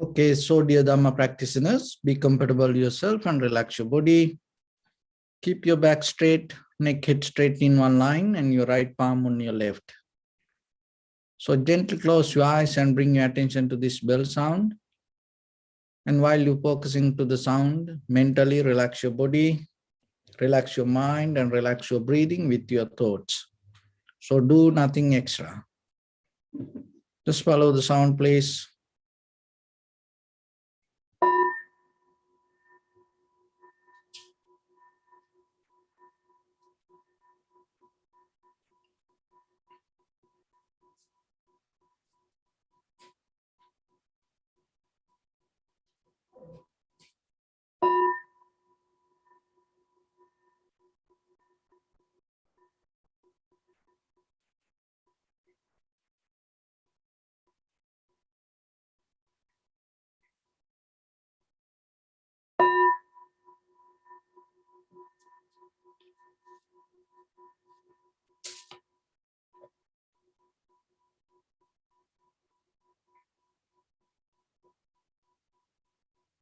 Okay, so dear Dhamma practitioners, be comfortable yourself and relax your body. Keep your back straight, neck head straight in one line, and your right palm on your left. So gently close your eyes and bring your attention to this bell sound. And while you're focusing to the sound, mentally relax your body, relax your mind, and relax your breathing with your thoughts. So do nothing extra. Just follow the sound, please.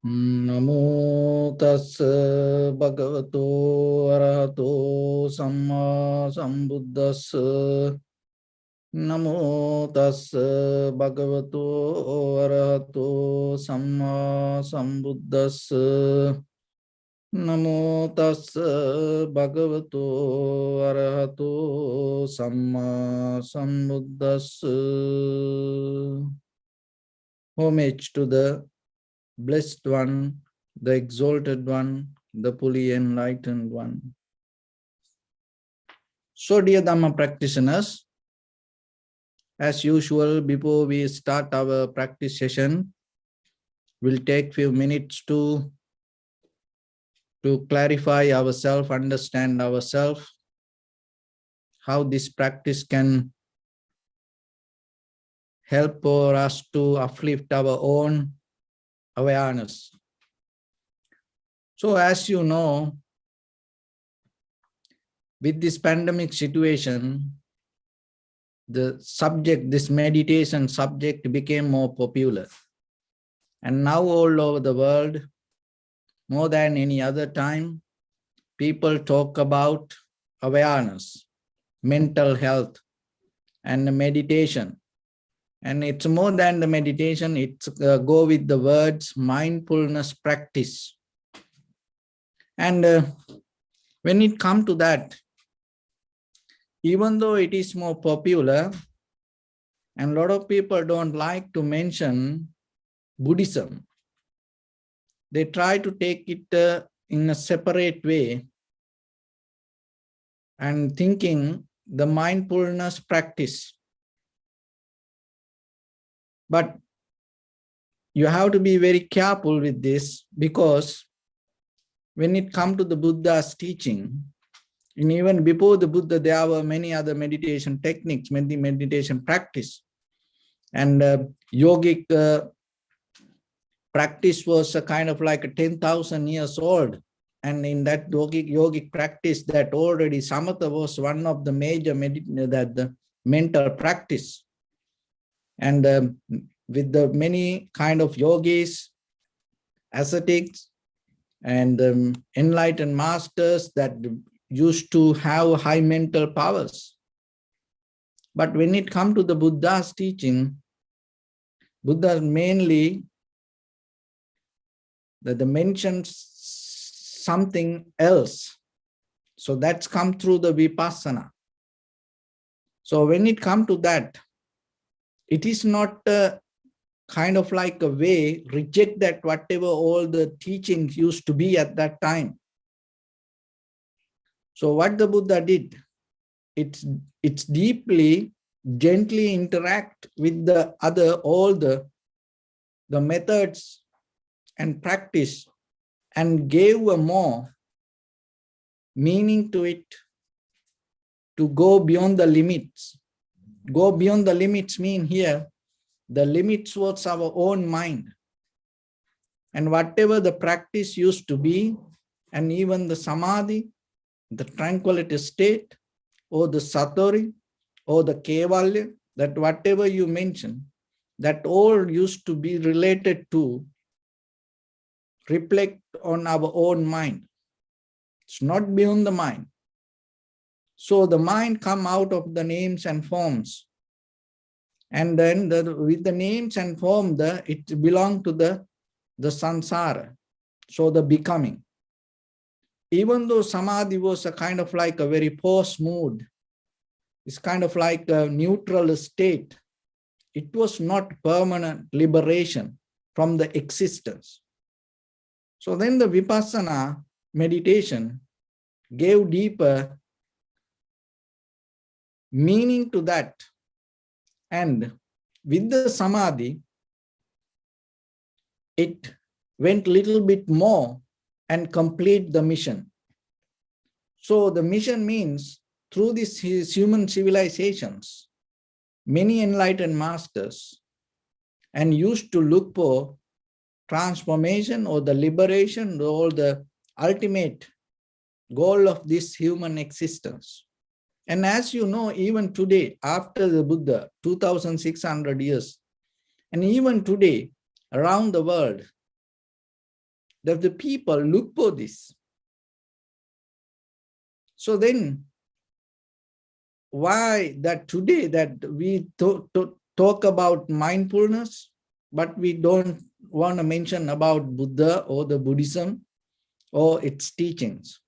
Namo tassa bhagavato arahato samma sambuddhassa. Namo tassa bhagavato arahato samma sambuddhassa. Namo tassa bhagavato arahato samma sambuddhassa. Homage to the Blessed One, the Exalted One, the fully enlightened One. So dear Dhamma practitioners, as usual, before we start our practice session, we'll take few minutes to clarify ourselves, understand ourselves, how this practice can help for us to uplift our own awareness. So as you know, with this pandemic situation, the subject, this meditation subject became more popular. And now all over the world, more than any other time, people talk about awareness, mental health, and meditation. And it's more than the meditation, it's go with the words mindfulness practice. And when it comes to that, even though it is more popular, and a lot of people don't like to mention Buddhism, they try to take it in a separate way and thinking the mindfulness practice. But you have to be very careful with this, because when it comes to the Buddha's teaching, and even before the Buddha, there were many other meditation techniques, many meditation practice. And yogic practice was a kind of like a 10,000 years old. And in that yogic practice, that already samatha was one of the major the mental practice. And with the many kind of yogis, ascetics, and enlightened masters that used to have high mental powers. But when it comes to the Buddha's teaching, Buddha mainly that mentions something else. So that's come through the vipassana. So when it comes to that, it is not kind of like a way, reject that whatever all the teachings used to be at that time. So what the Buddha did, it's deeply, gently interact with the other, all the methods and practice, and gave a more meaning to it, to go beyond the limits. Go beyond the limits mean here, the limits was our own mind. And whatever the practice used to be, and even the samadhi, the tranquility state, or the satori, or the kevalya, that whatever you mention, that all used to be related to reflect on our own mind. It's not beyond the mind. So the mind come out of the names and forms. And then with the names and form, it belong to the samsara. So the becoming. Even though samadhi was a kind of like a very post mood, it's kind of like a neutral state. It was not permanent liberation from the existence. So then the vipassana meditation gave deeper meaning to that. And with the samadhi, it went a little bit more and complete the mission. So the mission means through these human civilizations, many enlightened masters and used to look for transformation or the liberation or the ultimate goal of this human existence. And as you know, even today, after the Buddha, 2,600 years, and even today, around the world, that the people look for this. So then, why that today that we talk about mindfulness, but we don't want to mention about Buddha or the Buddhism or its teachings?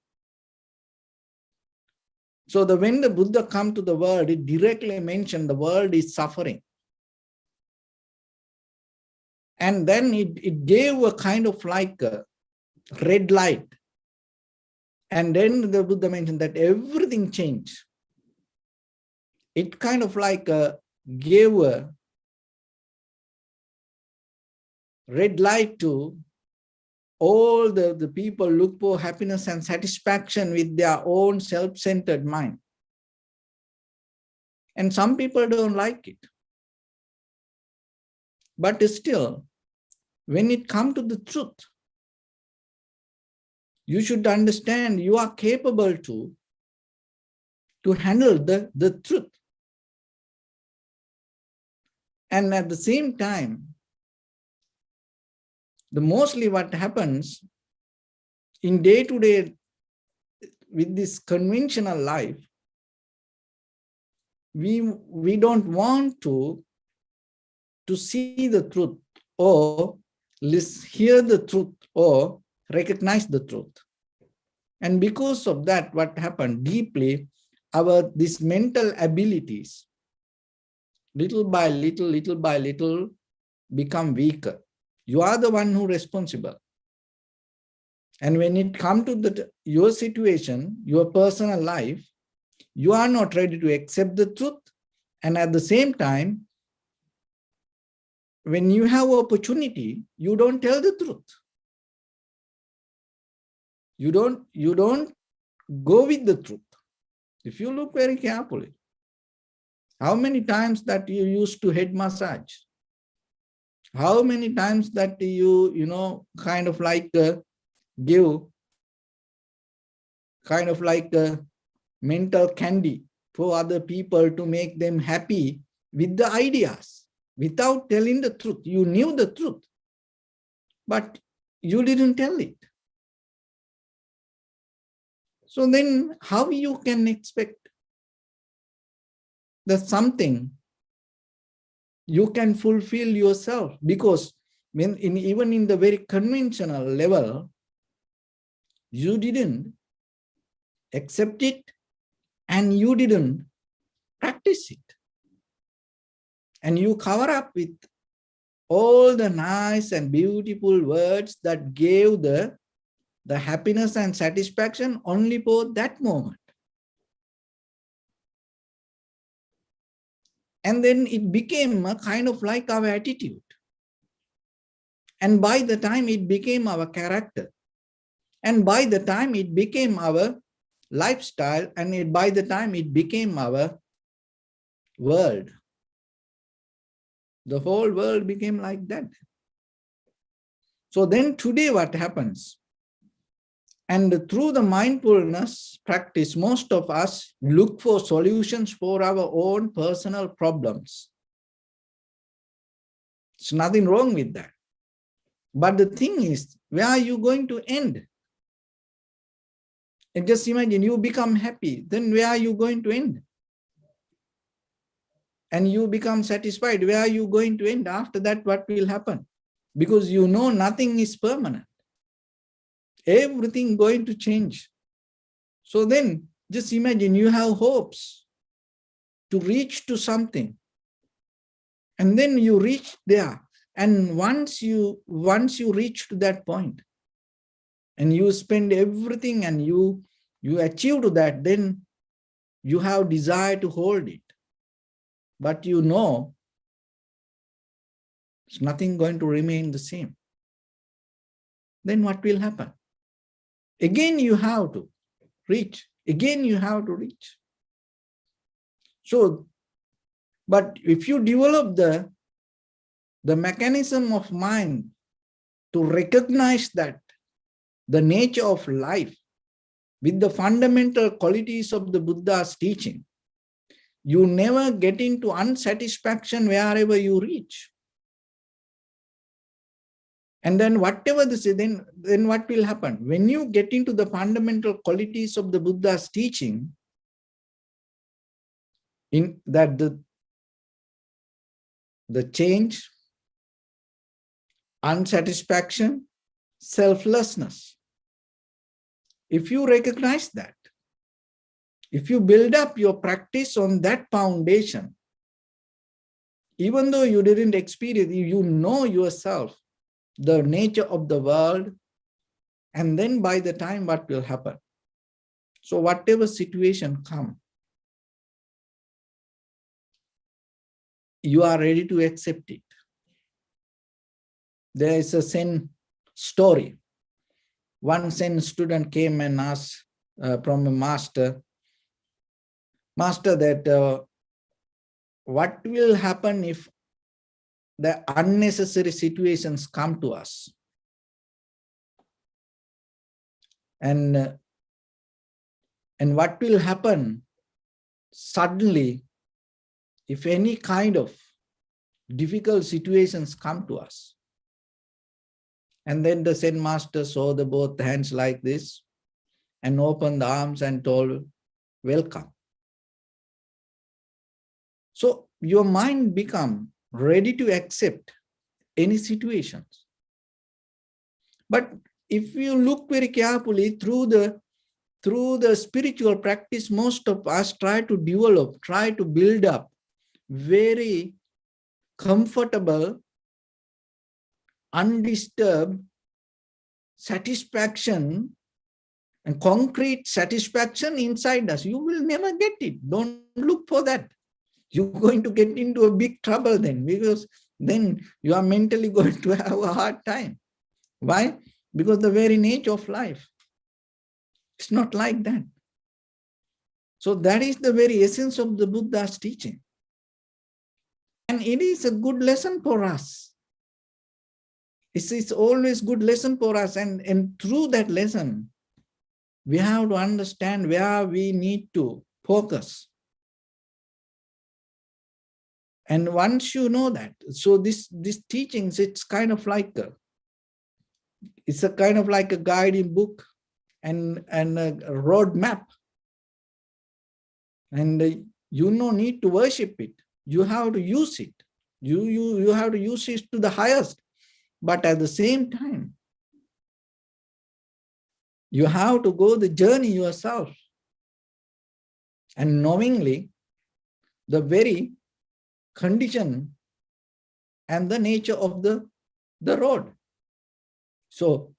So when the Buddha come to the world, it directly mentioned the world is suffering. And then it gave a kind of like a red light. And then the Buddha mentioned that everything changed. It kind of like gave a red light to all the people look for happiness and satisfaction with their own self-centered mind. And some people don't like it. But still, when it comes to the truth, you should understand you are capable to handle the truth. And at the same time, mostly what happens in day-to-day with this conventional life, we don't want to see the truth or hear the truth or recognize the truth. And because of that, what happened deeply, these mental abilities, little by little, become weaker. You are the one who is responsible. And when it comes to your situation, your personal life, you are not ready to accept the truth. And at the same time, when you have opportunity, you don't tell the truth. You don't go with the truth. If you look very carefully, how many times that you used to head massage? How many times that you kind of like give kind of like mental candy for other people to make them happy with the ideas without telling the truth. You knew the truth, but you didn't tell it. So then how you can expect that something you can fulfill yourself? Because even in the very conventional level, you didn't accept it and you didn't practice it. And you cover up with all the nice and beautiful words that gave the happiness and satisfaction only for that moment. And then it became a kind of like our attitude. And by the time it became our character, and by the time it became our lifestyle, and by the time it became our world, the whole world became like that. So then today what happens? And through the mindfulness practice, most of us look for solutions for our own personal problems. There's nothing wrong with that. But the thing is, where are you going to end? And just imagine you become happy, then where are you going to end? And you become satisfied, where are you going to end? After that, what will happen? Because you know nothing is permanent. Everything going to change. So then just imagine you have hopes to reach to something. And then you reach there. And once you reach to that point and you spend everything and you achieve to that, then you have desire to hold it. But you know it's nothing going to remain the same. Then what will happen? Again, you have to reach. Again, you have to reach. So, but if you develop the mechanism of mind to recognize that the nature of life with the fundamental qualities of the Buddha's teaching, you never get into unsatisfaction wherever you reach. And then whatever this is, then what will happen? When you get into the fundamental qualities of the Buddha's teaching, in that the change, unsatisfaction, selflessness. If you recognize that, if you build up your practice on that foundation, even though you didn't experience, you know yourself, the nature of the world, and then by the time what will happen? So whatever situation comes, you are ready to accept it. There is a Zen story. One Zen student came and asked from a master that what will happen if the unnecessary situations come to us? And what will happen suddenly if any kind of difficult situations come to us? And then the Zen master saw the both hands like this and opened the arms and told, welcome. So your mind become ready to accept any situations. But if you look very carefully through the spiritual practice, most of us try to develop, try to build up very comfortable, undisturbed satisfaction and concrete satisfaction inside us. You will never get it. Don't look for that. You're going to get into a big trouble then, because then you are mentally going to have a hard time. Why? Because the very nature of life, it's not like that. So that is the very essence of the Buddha's teaching. And it is a good lesson for us. It's always good lesson for us. And through that lesson, we have to understand where we need to focus. And once you know that, so this teachings, it's kind of like it's a kind of like a guiding book and a road map. And you no need to worship it. You have to use it. You have to use it to the highest. But at the same time, you have to go the journey yourself. And knowingly, the very condition and the nature of the road. So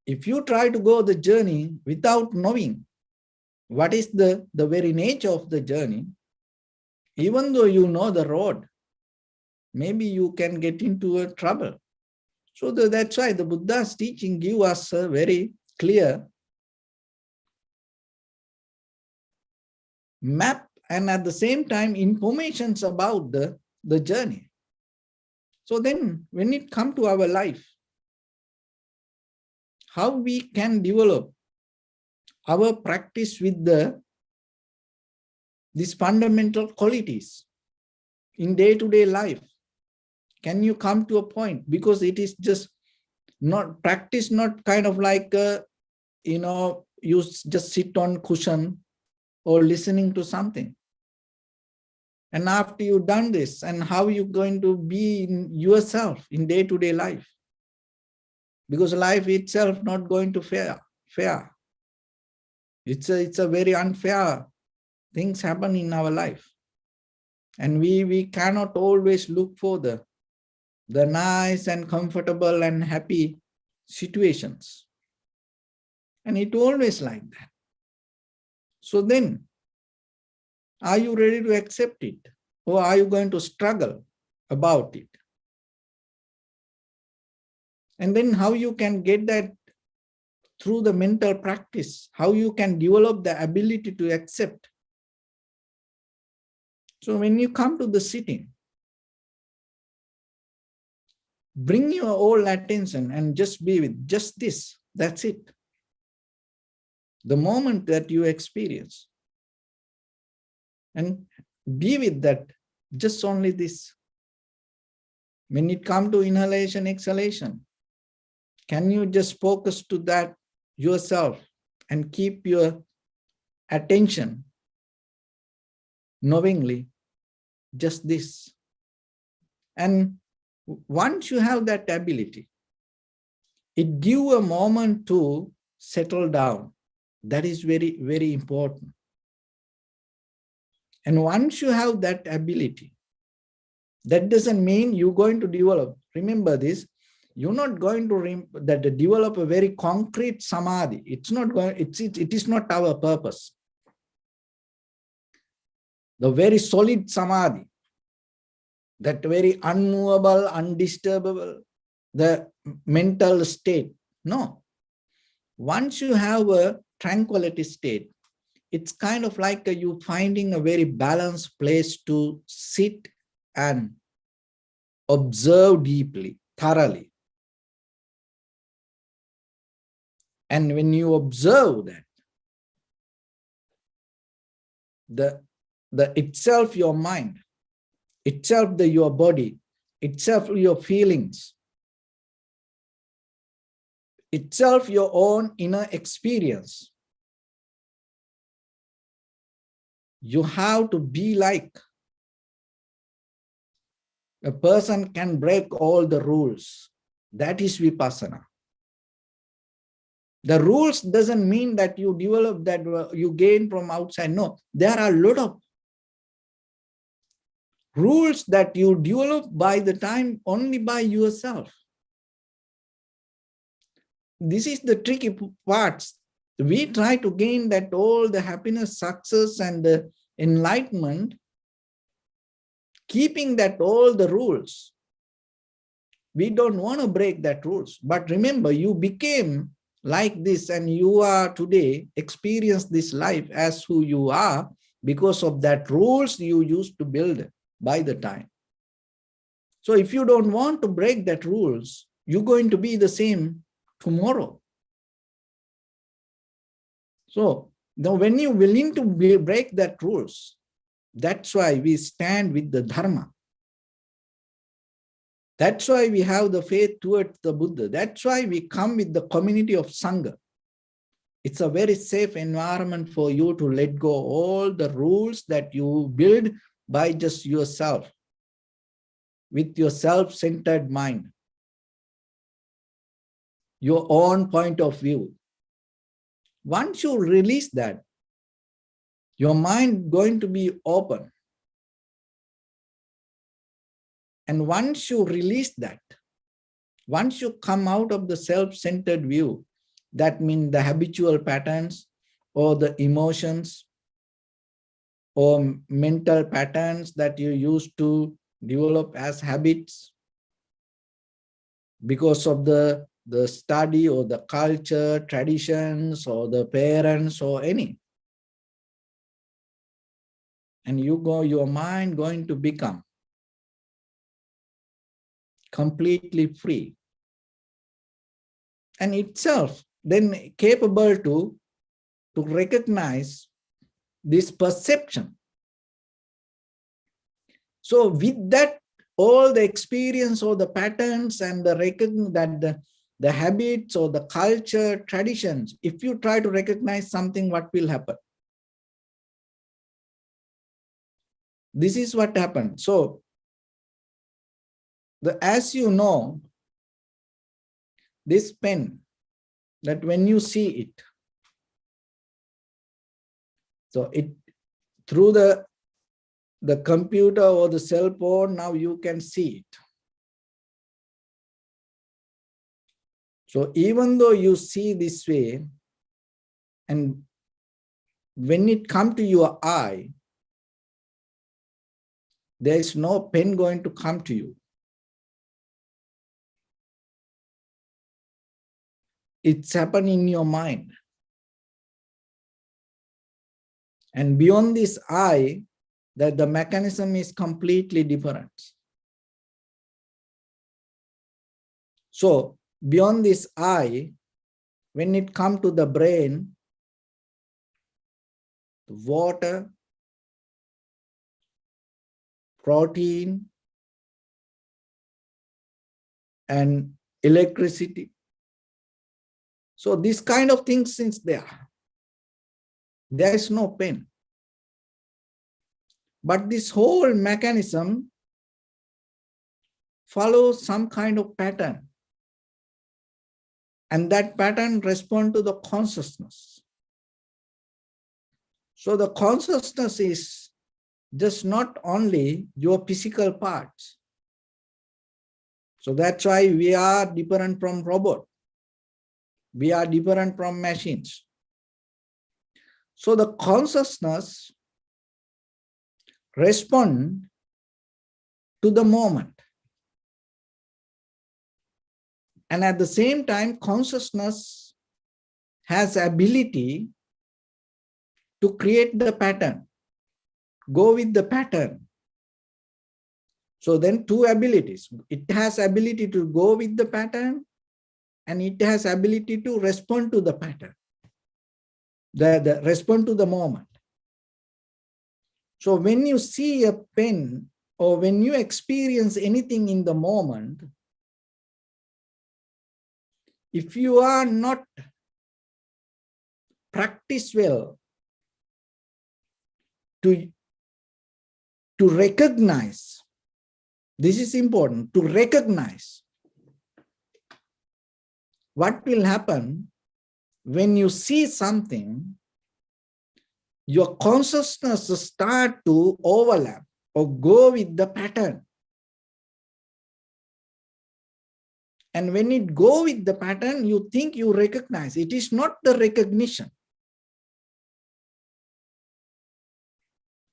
if you try to go the journey without knowing what is the very nature of the journey, even though you know the road, maybe you can get into a trouble. So that's why the Buddha's teaching give us a very clear map and at the same time informations about the journey. So then when it comes to our life, how we can develop our practice with these fundamental qualities in day-to-day life. Can you come to a point? Because it is just not practice, not kind of like, you just sit on cushion or listening to something. And after you've done this, and how are you going to be in yourself in day-to-day life? Because life itself not going to fair. It's a very unfair things happen in our life. And we cannot always look for the nice and comfortable and happy situations. And it always like that. So then, are you ready to accept it? Or are you going to struggle about it? And then how you can get that through the mental practice, how you can develop the ability to accept. So when you come to the sitting, bring your whole attention and just be with just this. That's it. The moment that you experience. And be with that, just only this. When it comes to inhalation, exhalation, can you just focus to that yourself and keep your attention knowingly, just this. And once you have that ability, it gives a moment to settle down. That is very, very important. And once you have that ability, that doesn't mean you're going to develop. Remember this, you're not going to develop a very concrete samadhi. It's not going, it is not our purpose. The very solid samadhi, that very unmovable, undisturbable, the mental state. No. Once you have a tranquility state, it's kind of like you finding a very balanced place to sit and observe deeply, thoroughly. And when you observe that, the itself your mind, itself your body, itself your feelings, itself your own inner experience, you have to be like a person can break all the rules. That is vipassana. The rules doesn't mean that you develop that you gain from outside. No, there are a lot of rules that you develop by the time only by yourself. This is the tricky parts. We try to gain that all the happiness, success, and the enlightenment, keeping that all the rules. We don't want to break that rules. But remember, you became like this and you are today, experience this life as who you are because of that rules you used to build by the time. So if you don't want to break that rules, you're going to be the same tomorrow. So now when you're willing to break that rules, that's why we stand with the Dharma. That's why we have the faith towards the Buddha. That's why we come with the community of Sangha. It's a very safe environment for you to let go all the rules that you build by just yourself, with your self-centered mind, your own point of view. Once you release that, your mind is going to be open. And once you release that, once you come out of the self-centered view, that means the habitual patterns or the emotions or mental patterns that you used to develop as habits because of the study or the culture, traditions, or the parents or any. And your mind going to become completely free. And itself then capable to recognize this perception. So with that, all the experience or the patterns and the habits or the culture, traditions, if you try to recognize something, what will happen? This is what happened. So as you know, this pen, that when you see it, so it through the computer or the cell phone, now you can see it. So even though you see this way, and when it comes to your eye, there is no pen going to come to you. It's happening in your mind. And beyond this eye, that the mechanism is completely different. So beyond this eye, when it comes to the brain, water, protein, and electricity. So this kind of things, since there is no pain. But this whole mechanism follows some kind of pattern. And that pattern responds to the consciousness. So the consciousness is just not only your physical parts. So that's why we are different from robots. We are different from machines. So the consciousness responds to the moment. And at the same time, consciousness has ability to create the pattern, go with the pattern. So then two abilities. It has ability to go with the pattern, and it has ability to respond to the pattern, the respond to the moment. So when you see a pen or when you experience anything in the moment, if you are not practice well to recognize, this is important, to recognize what will happen when you see something, your consciousness start to overlap or go with the pattern. And when it go with the pattern, you think you recognize. It is not the recognition.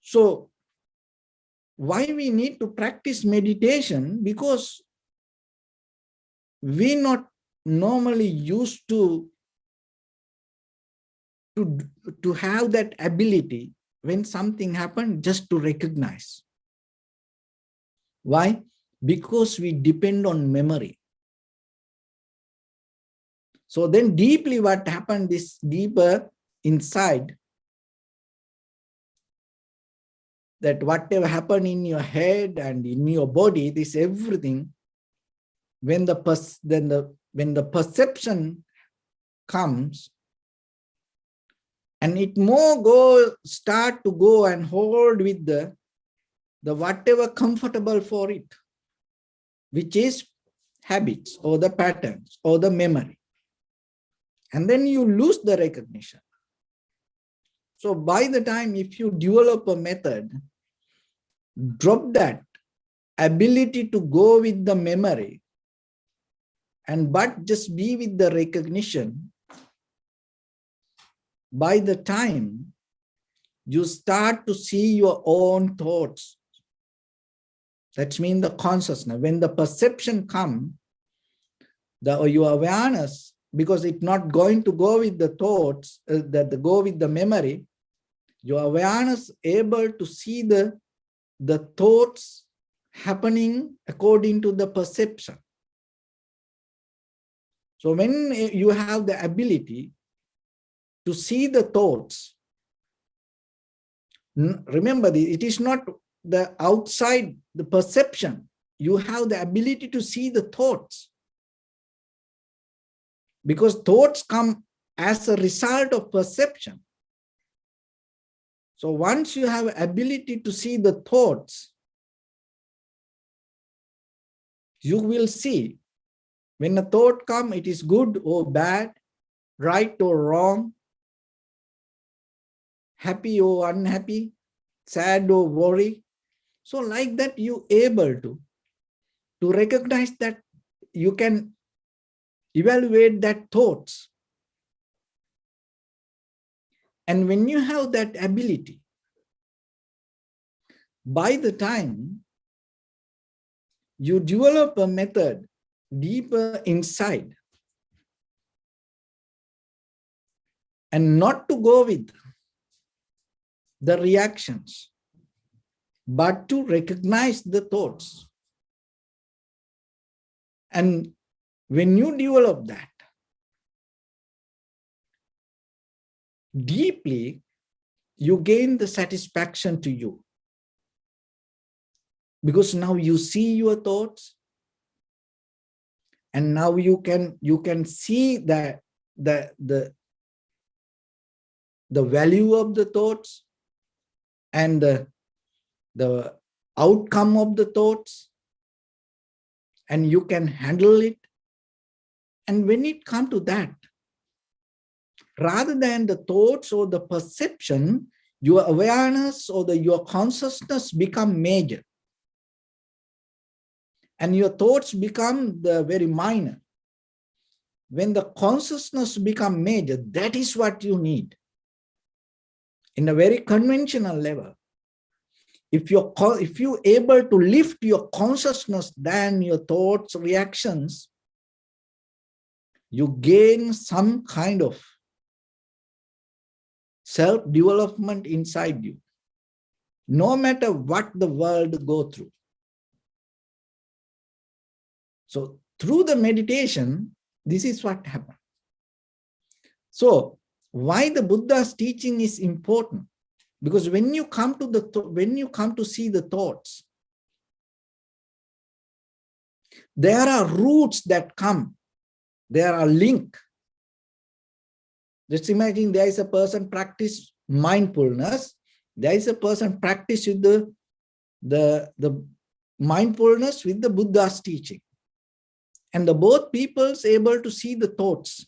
So why we need to practice meditation? Because we not normally used to have that ability when something happened just to recognize. Why? Because we depend on memory. So then deeply what happened is deeper inside, that whatever happened in your head and in your body, this everything, when the perception comes, and it start to go and hold with the whatever comfortable for it, which is habits or the patterns or the memory. And then you lose the recognition. So by the time if you develop a method, drop that ability to go with the memory and but just be with the recognition, by the time you start to see your own thoughts, that means the consciousness, when the perception comes, your awareness, because it's not going to go with the thoughts, that go with the memory, your awareness able to see the thoughts happening according to the perception. So when you have the ability to see the thoughts, remember, it is not the outside, the perception. You have the ability to see the thoughts, because thoughts come as a result of perception. So once you have ability to see the thoughts, you will see when a thought comes, it is good or bad, right or wrong, happy or unhappy, sad or worry. So like that, you able to recognize that, you can evaluate that thoughts. And when you have that ability, by the time you develop a method deeper inside, and not to go with the reactions, but to recognize the thoughts. And when you develop that deeply, you gain the satisfaction to you. Because now you see your thoughts, and now you can see that the value of the thoughts and the outcome of the thoughts, and you can handle it. And when it comes to that, rather than the thoughts or the perception, your awareness or your consciousness become major. And your thoughts become the very minor. When the consciousness become major, that is what you need. In a very conventional level, if you're able to lift your consciousness than your thoughts, reactions, you gain some kind of self-development inside you, no matter what the world go through. So through the meditation, this is what happens. So why the Buddha's teaching is important? Because when you come to see the thoughts, there are roots that come. There are links. Just imagine there is a person practice mindfulness. There is a person practice with the mindfulness with the Buddha's teaching. And the both peoples able to see the thoughts.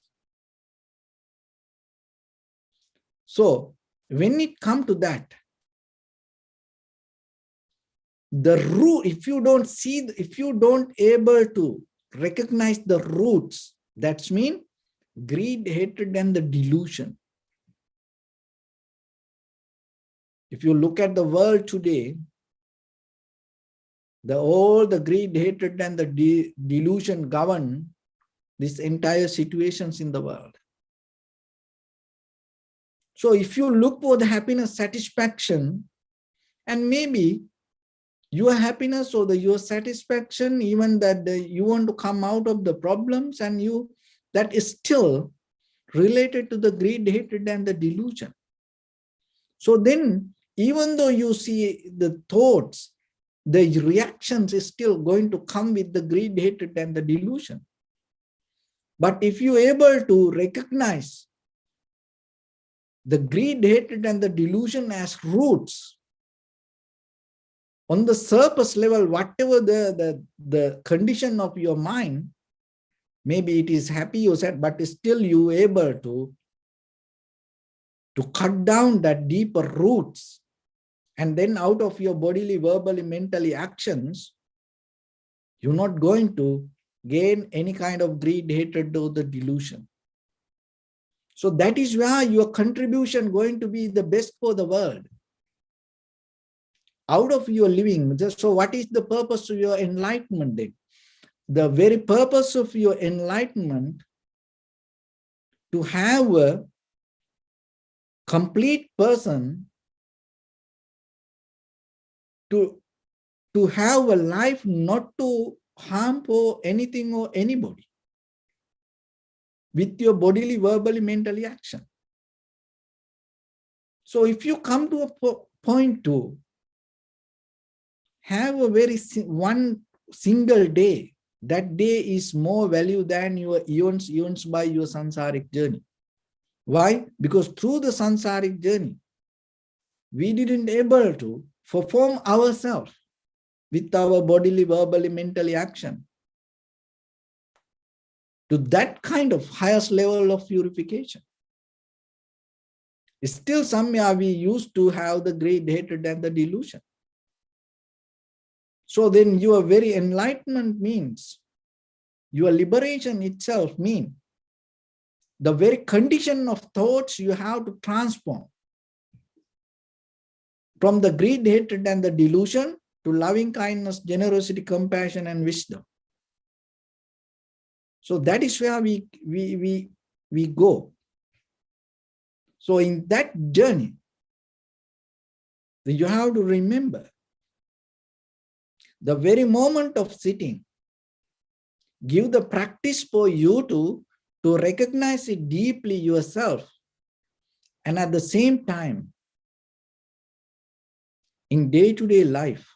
So when it comes to that, the root, if you don't able to recognize the roots, that means greed, hatred, and the delusion. If you look at the world today, all the greed, hatred, and the delusion govern these entire situations in the world. So if you look for the happiness, satisfaction, and maybe your happiness or your satisfaction, even that you want to come out of the problems, and that is still related to the greed, hatred, and the delusion. So then, even though you see the thoughts, the reactions is still going to come with the greed, hatred, and the delusion. But if you're able to recognize the greed, hatred, and the delusion as roots, on the surface level, whatever the condition of your mind, maybe it is happy or sad, but still you able to cut down that deeper roots. And then out of your bodily, verbally, mentally actions, You're not going to gain any kind of greed, hatred, or the delusion. So that is where your contribution going to be the best for the world. Out of your living. So what is the purpose of your enlightenment then? The very purpose of your enlightenment to have a complete person, to have a life not to harm for anything or anybody with your bodily, verbally, mentally action. So if you come to a point to have a very one single day, that day is more value than your eons by your samsaric journey. Why? Because through the samsaric journey, we didn't able to perform ourselves with our bodily, verbally, mentally action to that kind of highest level of purification. Still somewhere we used to have the great hatred and the delusion. So then your very enlightenment means, your liberation itself means the very condition of thoughts you have to transform from the greed, hatred, and the delusion to loving kindness, generosity, compassion, and wisdom. So that is where we go. So in that journey, you have to remember the very moment of sitting, give the practice for you to recognize it deeply yourself. And at the same time, in day-to-day life,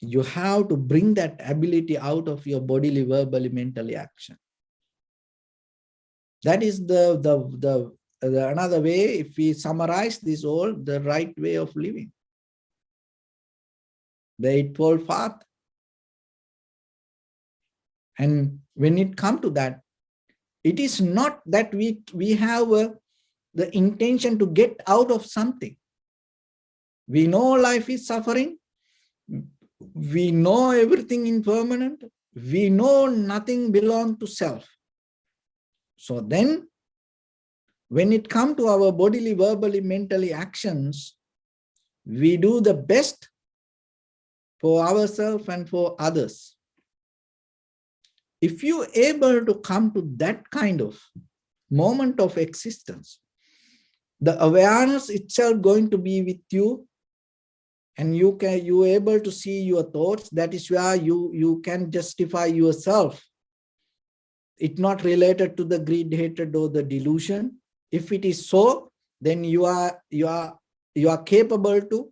you have to bring that ability out of your bodily, verbally, mentally action. That is the another way, if we summarize this all, the right way of living. The Eightfold Path. And when it comes to that, it is not that we have the intention to get out of something. We know life is suffering. We know everything impermanent. We know nothing belongs to self. So then, when it comes to our bodily, verbally, mentally actions, we do the best for ourselves and for others. If you're able to come to that kind of moment of existence, the awareness itself going to be with you, and you're able to see your thoughts. That is where you can justify yourself. It's not related to the greed, hatred, or the delusion. If it is so, then you are capable to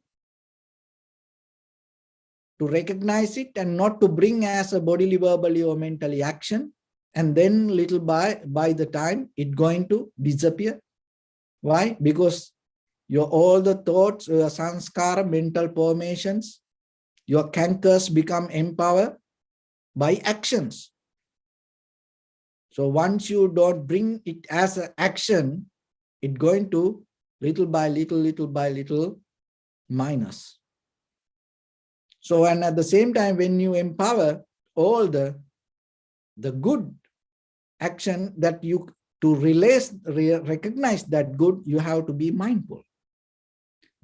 recognize it and not to bring as a bodily, verbally, or mentally action. And then little by the time it's going to disappear. Why? Because all the thoughts, your sanskara, mental formations, your cankers become empowered by actions. So once you don't bring it as an action, it's going to little by little minus. So, and at the same time, when you empower all the good action that you to recognize that good, you have to be mindful.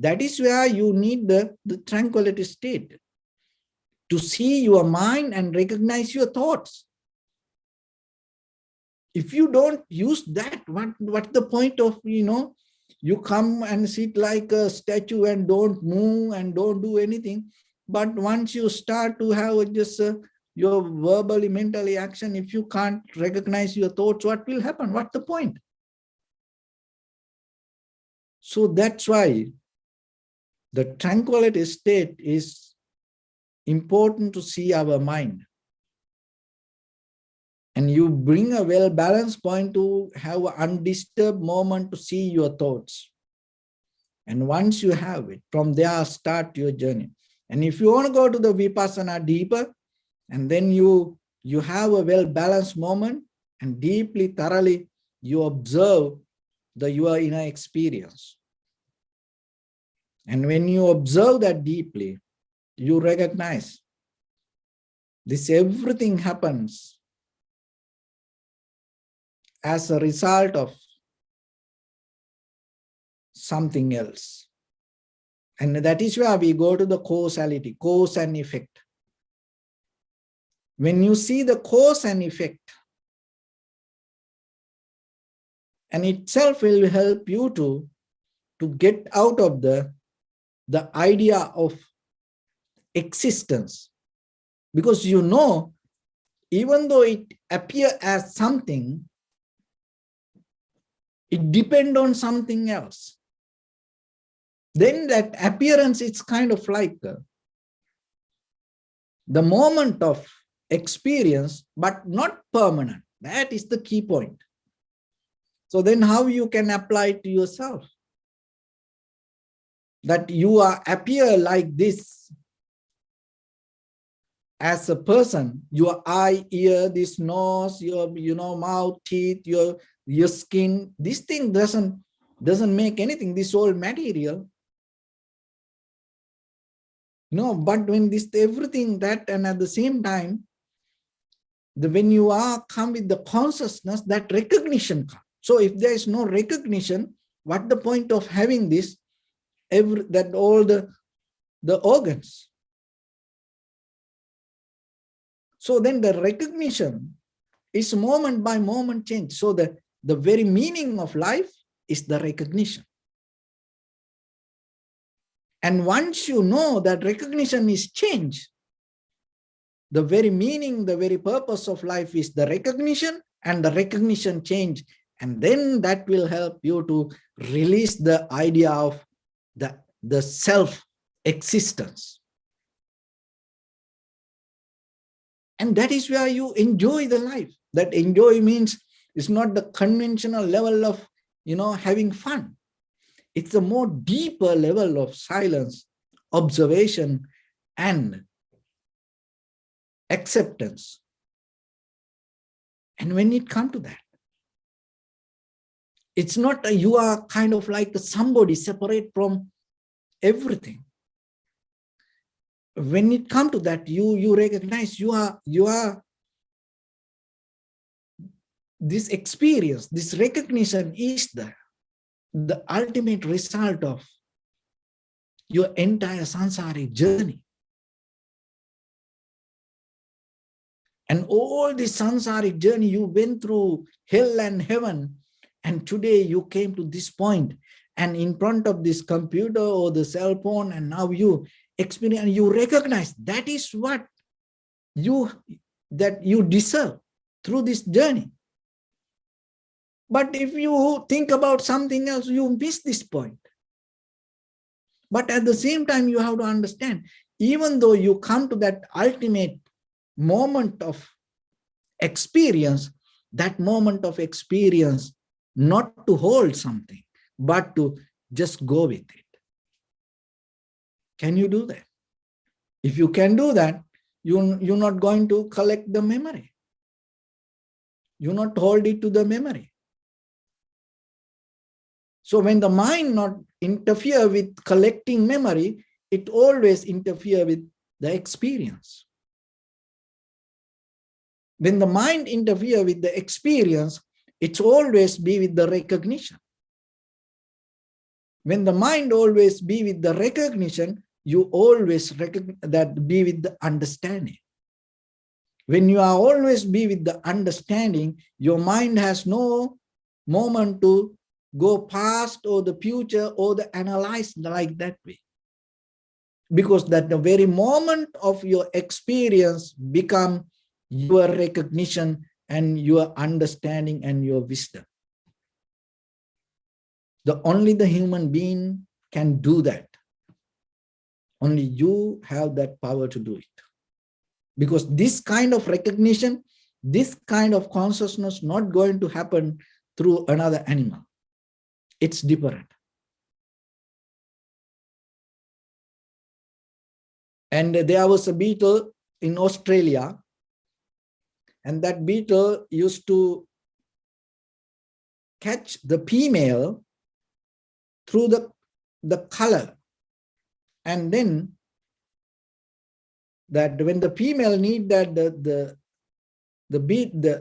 That is where you need the tranquility state to see your mind and recognize your thoughts. If you don't use that, what's the point of, you come and sit like a statue and don't move and don't do anything. But once you start to have just your verbally, mentally action, if you can't recognize your thoughts, what will happen? What's the point? So that's why the tranquility state is important to see our mind. And you bring a well-balanced point to have an undisturbed moment to see your thoughts. And once you have it, from there start your journey. And if you want to go to the vipassana deeper, and then you have a well-balanced moment, and deeply, thoroughly, you observe your inner experience. And when you observe that deeply, you recognize this everything happens as a result of something else. And that is where we go to the causality, cause and effect. When you see the cause and effect, and itself will help you to get out of the idea of existence. Because you know, even though it appears as something, it depends on something else. Then that appearance is kind of like the moment of experience, but not permanent. That is the key point. So then how you can apply it to yourself? That you appear like this as a person, your eye, ear, this nose, your mouth, teeth, your skin, this thing doesn't make anything. This all material. No, but when this everything that, and at the same time, when you come with the consciousness, that recognition comes. So if there is no recognition, what the point of having this, that all the organs? So then the recognition is moment by moment change. So the very meaning of life is the recognition. And once you know that recognition is change, the very meaning, the very purpose of life is the recognition, and the recognition change. And then that will help you to release the idea of the self-existence. And that is where you enjoy the life. That enjoy means it's not the conventional level of, having fun. It's a more deeper level of silence, observation, and acceptance. And when it comes to that, it's not you are kind of like somebody separate from everything. When it comes to that, you recognize you are this experience, this recognition is the ultimate result of your entire samsaric journey. And all this samsaric journey, you went through hell and heaven, and today you came to this point, and in front of this computer or the cell phone, and now you experience, you recognize that is what you deserve through this journey. But if you think about something else, you miss this point. But at the same time, you have to understand, even though you come to that ultimate moment of experience, that moment of experience, not to hold something, but to just go with it. Can you do that? If you can do that, you're not going to collect the memory. You not hold it to the memory. So when the mind not interfere with collecting memory, it always interfere with the experience. When the mind interfere with the experience, it's always be with the recognition. When the mind always be with the recognition, you always be with the understanding. When you are always be with the understanding, your mind has no moment to go past or the future or the analyze like that way. Because that the very moment of your experience become your recognition and your understanding and your wisdom. Only the human being can do that. Only you have that power to do it. Because this kind of recognition, this kind of consciousness not going to happen through another animal. It's different. And there was a beetle in Australia, and that beetle used to catch the female through the color, and then that when the female need that the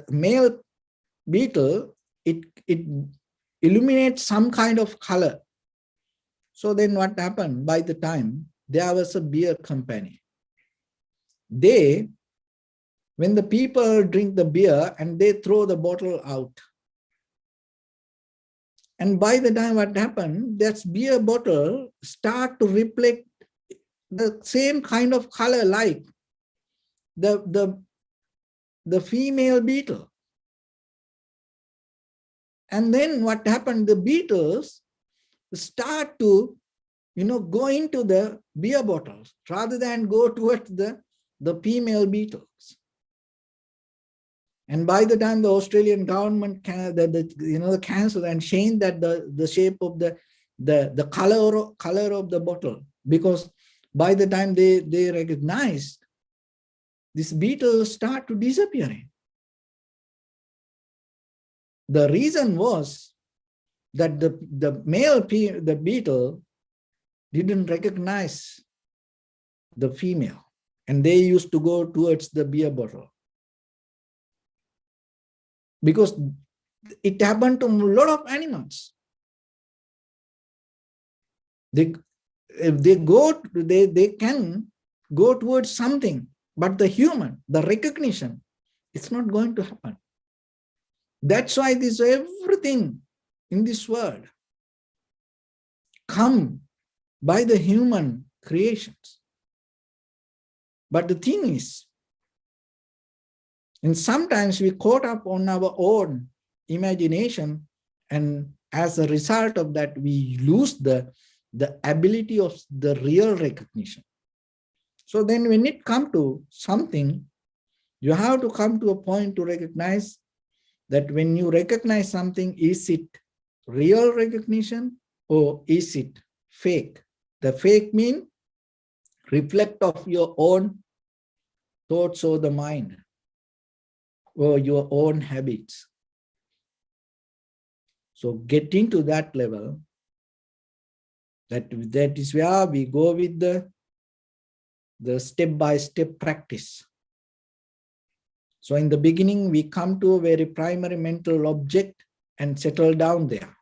male beetle, it illuminates some kind of color. So then what happened? By the time there was a beer company, when the people drink the beer and they throw the bottle out, and by the time what happened, that beer bottle start to reflect the same kind of color like the female beetle. And then what happened? The beetles start to, go into the beer bottles rather than go towards the female beetles. And by the time the Australian government cancelled and changed that the shape of the color of the bottle, because by the time they recognized, these beetles start to disappearing. The reason was that the beetle didn't recognize the female, and they used to go towards the beer bottle. Because it happened to a lot of animals. They can go towards something, but the human, the recognition, it's not going to happen. That's why everything in this world come by the human creations. But the thing is, and sometimes we caught up on our own imagination, and as a result of that, we lose the ability of the real recognition. So then when it comes to something, you have to come to a point to recognize that when you recognize something, is it real recognition or is it fake? The fake means reflect of your own thoughts or the mind or your own habits. So getting to that level, that is where we go with the step-by-step practice. So in the beginning, we come to a very primary mental object and settle down there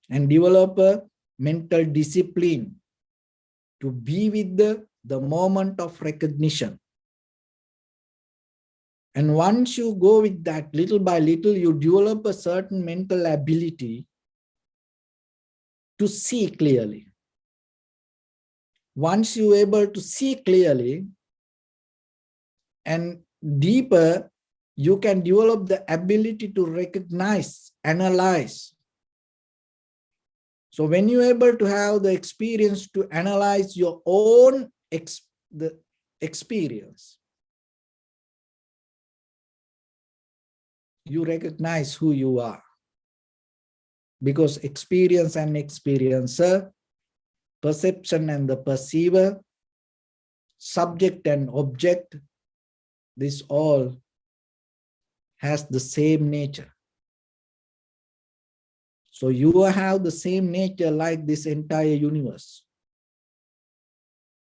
and develop a mental discipline to be with the moment of recognition. And once you go with that, little by little, you develop a certain mental ability to see clearly. Once you're able to see clearly and deeper, you can develop the ability to recognize, analyze. So when you're able to have the experience to analyze your own experience, you recognize who you are. Because experience and experiencer, perception and the perceiver, subject and object, this all has the same nature. So you have the same nature like this entire universe.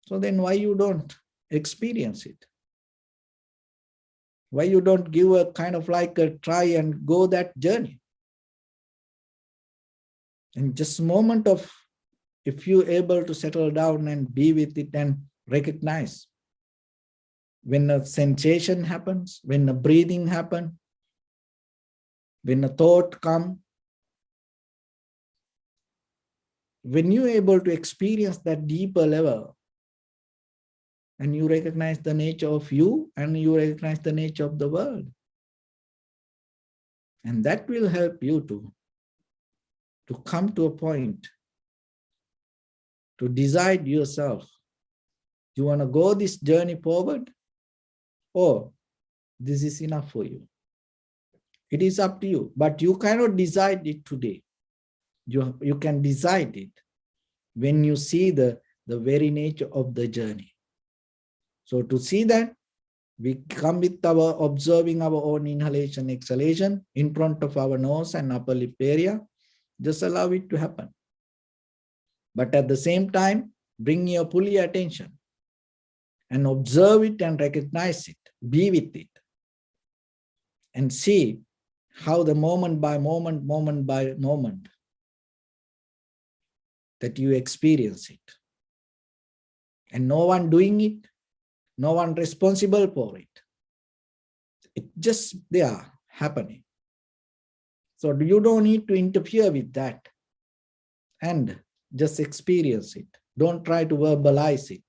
So then why you don't experience it? Why you don't give a kind of like a try and go that journey? And just a moment of, if you're able to settle down and be with it and recognize when a sensation happens, when a breathing happens, when a thought comes, when you're able to experience that deeper level and you recognize the nature of you and you recognize the nature of the world, and that will help you to come to a point to decide yourself. You want to go this journey forward, or this is enough for you. It is up to you, but you cannot decide it today. You can decide it when you see the very nature of the journey. So to see that, we come with our observing our own inhalation, exhalation in front of our nose and upper lip area. Just allow it to happen. But at the same time, bring your fully attention and observe it and recognize it, be with it, and see how the moment by moment, moment by moment, that you experience it. And no one doing it, no one responsible for it. It just there happening. So you don't need to interfere with that, and just experience it. Don't try to verbalize it.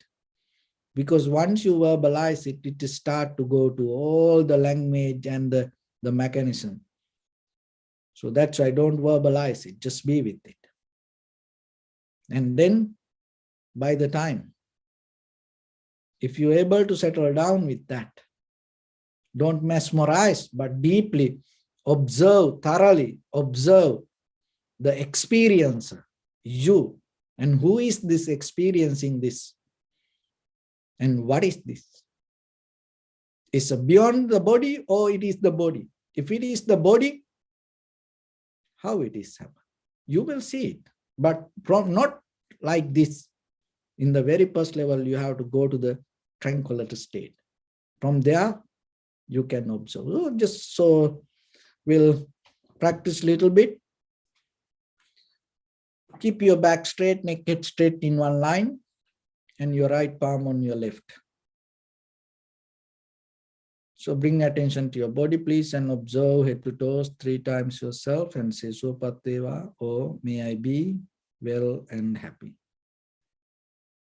Because once you verbalize it, it start to go to all the language and the mechanism. So that's why don't verbalize it, just be with it. And then by the time, if you're able to settle down with that, don't mesmerize, but deeply observe, thoroughly observe the experiencer, you, and who is this experiencing this, and what is this? Is it beyond the body or it is the body? If it is the body, how it is happening? You will see it, but from not like this. In the very first level, you have to go to the tranquility state. From there, you can observe. So just so we'll practice a little bit. Keep your back straight, neck head straight in one line, and your right palm on your left. So bring attention to your body, please, and observe head to toes 3 times yourself and say Sopateva, or may I be well and happy.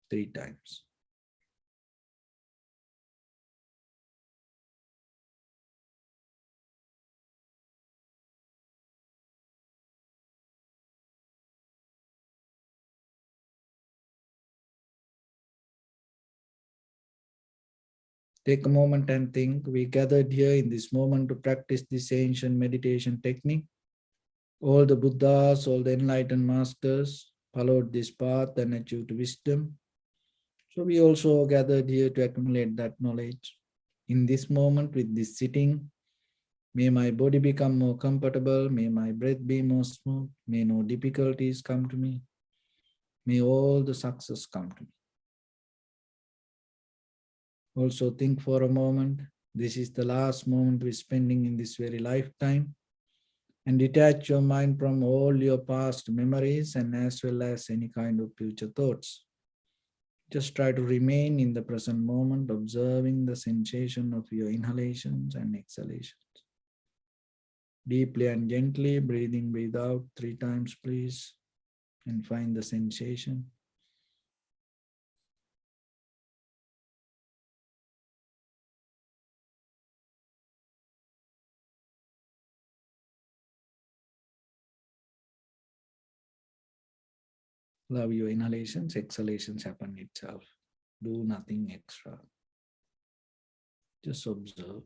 3 times. Take a moment and think. We gathered here in this moment to practice this ancient meditation technique. All the Buddhas, all the enlightened masters followed this path and achieved wisdom. So we also gathered here to accumulate that knowledge. In this moment, with this sitting, may my body become more comfortable. May my breath be more smooth. May no difficulties come to me. May all the success come to me. Also think for a moment. This is the last moment we're spending in this very lifetime. And detach your mind from all your past memories and as well as any kind of future thoughts. Just try to remain in the present moment, observing the sensation of your inhalations and exhalations. Deeply and gently, breathe in, breathe out 3 times, please, and find the sensation. Allow your inhalations, exhalations happen itself. Do nothing extra. Just observe.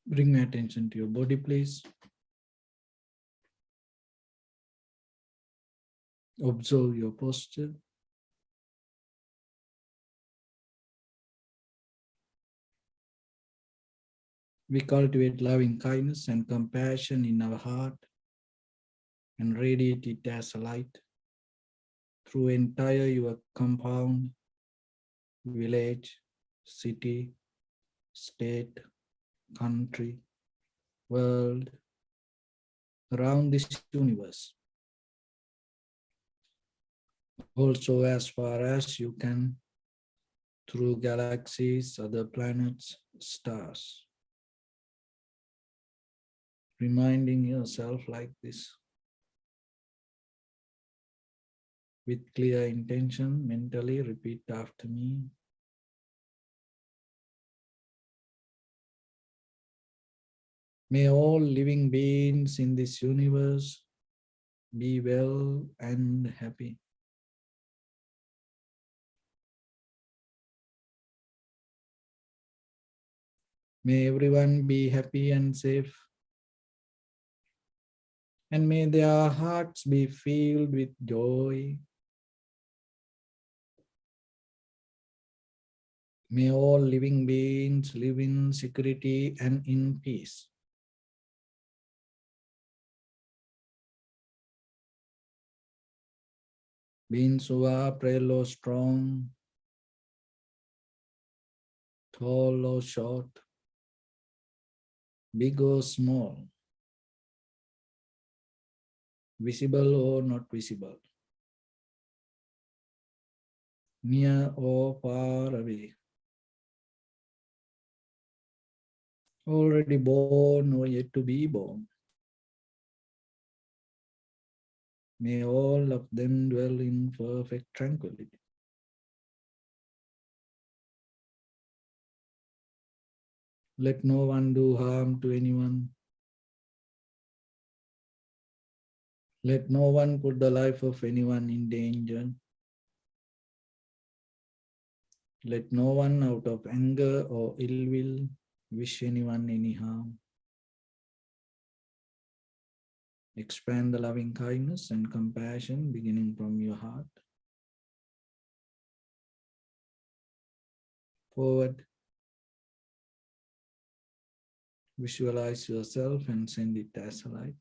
Bring my attention to your body, please. Observe your posture. We cultivate loving kindness and compassion in our heart and radiate it as a light through entire your compound, village, city, state, country, world, around this universe. Also as far as you can, through galaxies, other planets, stars. Reminding yourself like this. With clear intention, mentally repeat after me. May all living beings in this universe be well and happy. May everyone be happy and safe. And may their hearts be filled with joy. May all living beings live in security and in peace. Beings who are frail or strong, tall or short, big or small, visible or not visible, near or far away, already born or yet to be born. May all of them dwell in perfect tranquility. Let no one do harm to anyone. Let no one put the life of anyone in danger. Let no one out of anger or ill will wish anyone any harm. Expand the loving kindness and compassion beginning from your heart. Forward. Visualize yourself and send it as a light.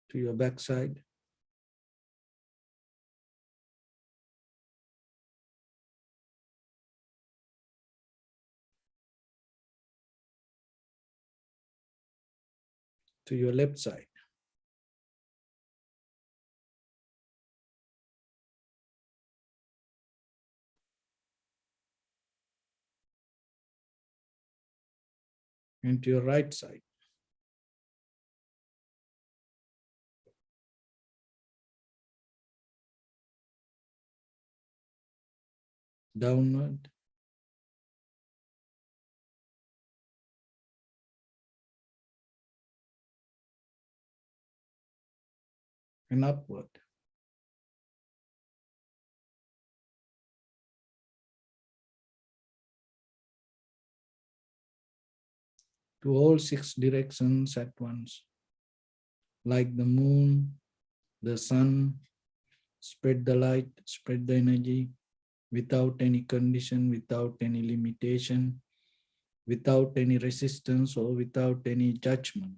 To your backside. To your left side. And to your right side. Downward. And upward. To all 6 directions at once. Like the moon, the sun, spread the light, spread the energy without any condition, without any limitation, without any resistance or without any judgment.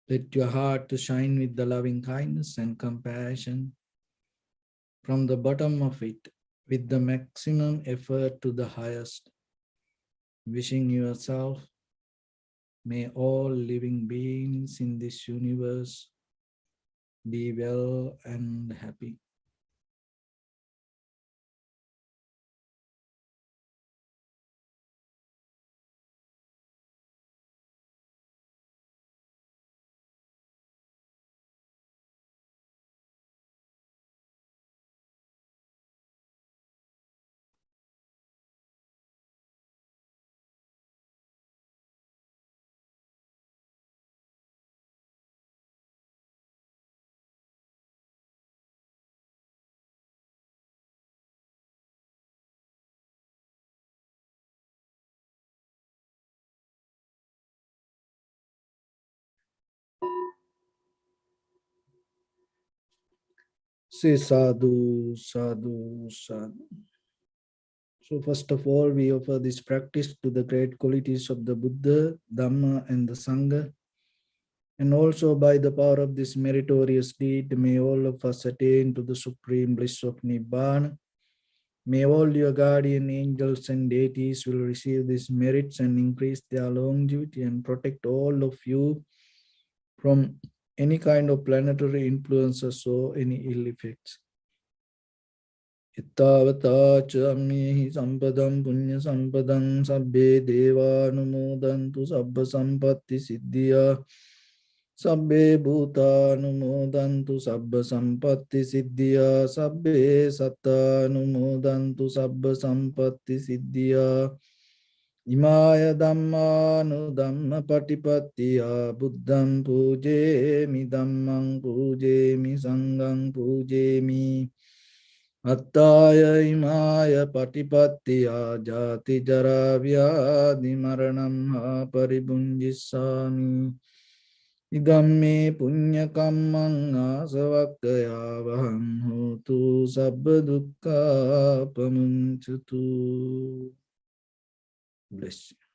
Let your heart to shine with the loving kindness and compassion from the bottom of it with the maximum effort to the highest. Wishing yourself, may all living beings in this universe be well and happy. Say sadhu, sadhu, sadhu. So first of all, we offer this practice to the great qualities of the Buddha, Dhamma, and the Sangha. And also by the power of this meritorious deed, may all of us attain to the supreme bliss of Nibbana. May all your guardian angels and deities will receive these merits and increase their longevity and protect all of you from any kind of planetary influences or any ill effects. Ittavata cha ammehi sampadam punya sampadam sabbe deva anumodantu sabba sampatti siddhya sabbe bhuta anumodantu sabba sampatti siddhya sabbe satta anumodantu sabba sampatti siddhya imaya dhammanu dhamma patipattiya buddham pujemi dhammam pujemi sangham pujemi Attaya imaya patipattiya jati jara vyadhi maranam ha paribunjissami Igamme punya kammang asavakkaya vaham hotu sabba dukkha pamunchutu. Bless you.